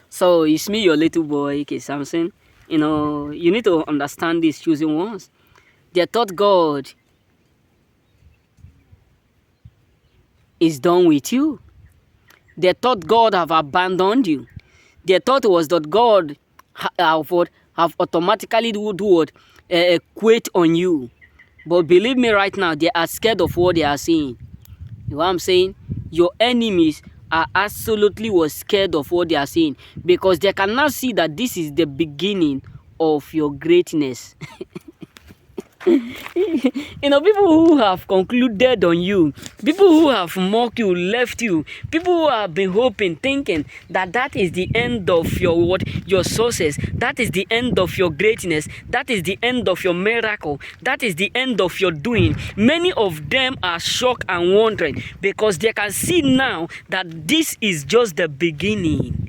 So it's me, your little boy, K. Samson. You need to understand these choosing ones. They thought God is done with you. They thought God have abandoned you. They thought it was that God have automatically do what quit on you. But believe me right now, they are scared of what they are seeing. You know what I'm saying? Your enemies are absolutely scared of what they are seeing because they cannot see that this is the beginning of your greatness. People who have concluded on you, people who have mocked you, left you, people who have been hoping, thinking that that is the end of your success, that is the end of your greatness, that is the end of your miracle, that is the end of your doing. Many of them are shocked and wondering because they can see now that this is just the beginning.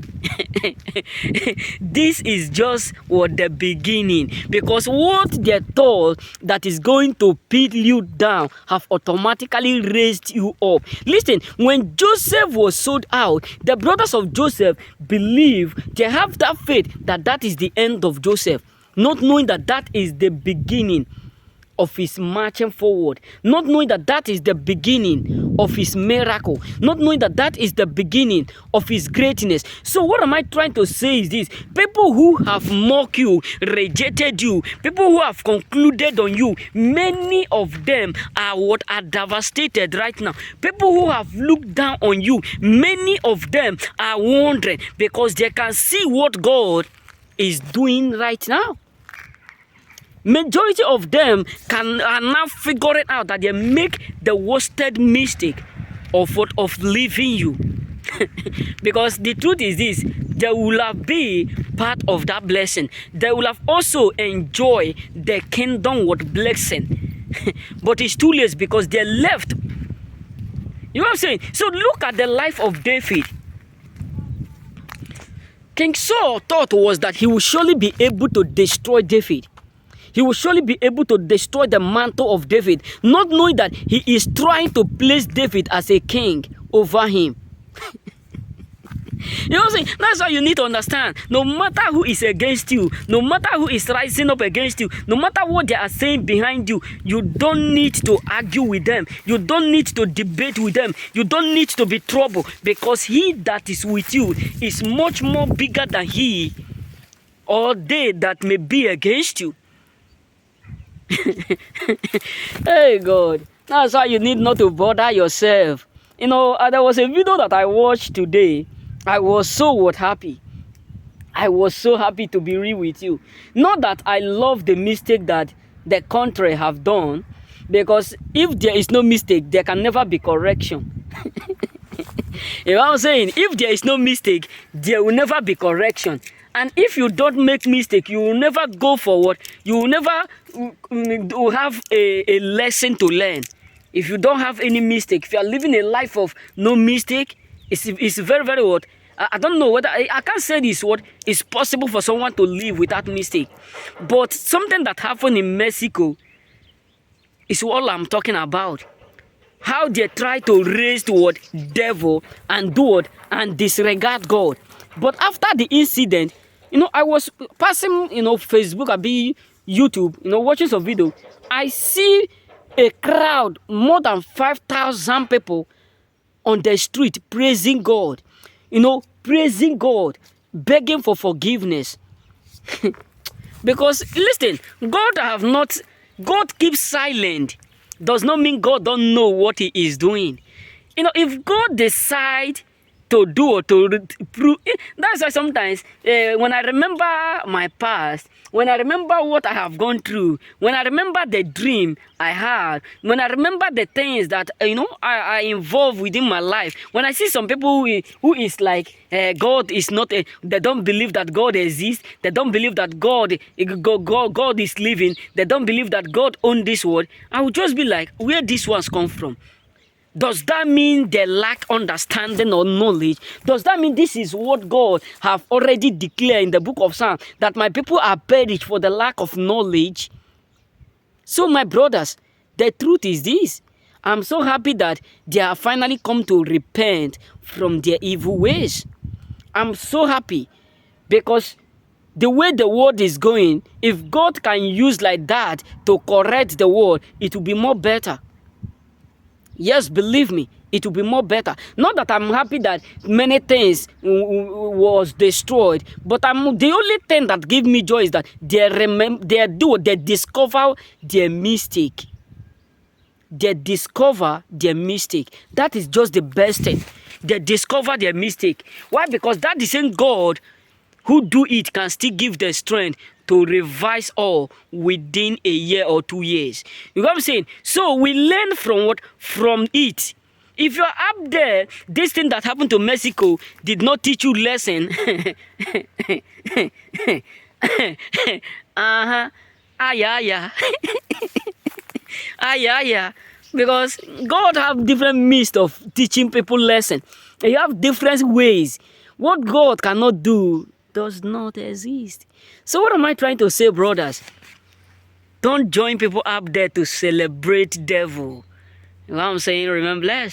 This is just the beginning, because what they thought that is going to put you down have automatically raised you up. Listen, when Joseph was sold out, the brothers of Joseph believed, they have that faith that that is the end of Joseph, not knowing that that is the beginning of his marching forward, not knowing that that is the beginning of his miracle, not knowing that that is the beginning of his greatness. So what am I trying to say is this: people who have mocked you, rejected you, people who have concluded on you, many of them are devastated right now. People who have looked down on you, many of them are wondering because they can see what God is doing right now. Majority of them are now figuring out that they make the worsted mistake of leaving you. Because the truth is this: they will have be part of that blessing. They will have also enjoy the kingdom with blessing. But it's too late because they left. You know what I'm saying? So look at the life of David. King Saul thought was that he would surely be able to destroy David. He will surely be able to destroy the mantle of David, not knowing that he is trying to place David as a king over him. You know what I'm saying? That's why you need to understand. No matter who is against you, no matter who is rising up against you, no matter what they are saying behind you, you don't need to argue with them. You don't need to debate with them. You don't need to be trouble, because he that is with you is much more bigger than he or they that may be against you. Hey God, that's why you need not to bother yourself. There was a video that I watched today. I was so happy. I was so happy to be real with you. Not that I love the mistake that the country have done, because if there is no mistake, there can never be correction. You know what I'm saying? If there is no mistake, there will never be correction. And if you don't make mistake, you will never go forward. You will never have a lesson to learn. If you don't have any mistake, if you are living a life of no mistake, it's very, very what? I don't know whether, I can't say this what is possible for someone to live without mistake. But something that happened in Mexico is what I'm talking about. How they try to raise the word devil and do it and disregard God. But after the incident, I was passing, Facebook, I be YouTube, watching some video. I see a crowd, more than 5,000 people on the street praising God, praising God, begging for forgiveness. Because listen, God keeps silent does not mean God don't know what he is doing. If God decide to do or to prove, that's why sometimes when I remember my past, when I remember what I have gone through, when I remember the dream I had, when I remember the things that I involved within my life, when I see some people who is like God is not they don't believe that God exists, they don't believe that God is living, they don't believe that God owns this world, I would just be like, where these ones come from? Does that mean they lack understanding or knowledge? Does that mean this is what God have already declared in the book of Psalms, that my people are perished for the lack of knowledge? So my brothers, the truth is this: I'm so happy that they have finally come to repent from their evil ways. I'm so happy because the way the world is going, if God can use like that to correct the world, it will be more better. Yes, believe me, it will be more better. Not that I'm happy that many things was destroyed, but the only thing that gives me joy is that they discover their mistake. They discover their mistake. That is just the best thing. They discover their mistake. Why? Because that the same God who do it can still give the strength to revise all within a year or 2 years. You know what I'm saying? So we learn from what? From it. If you're up there, this thing that happened to Mexico did not teach you lesson. Uh-huh. Ah, yeah. Ah, yeah. Because God have different means of teaching people lesson. You have different ways. What God cannot do does not exist. So what am I trying to say, brothers? Don't join people up there to celebrate devil. You know what I'm saying? Remember, blessed.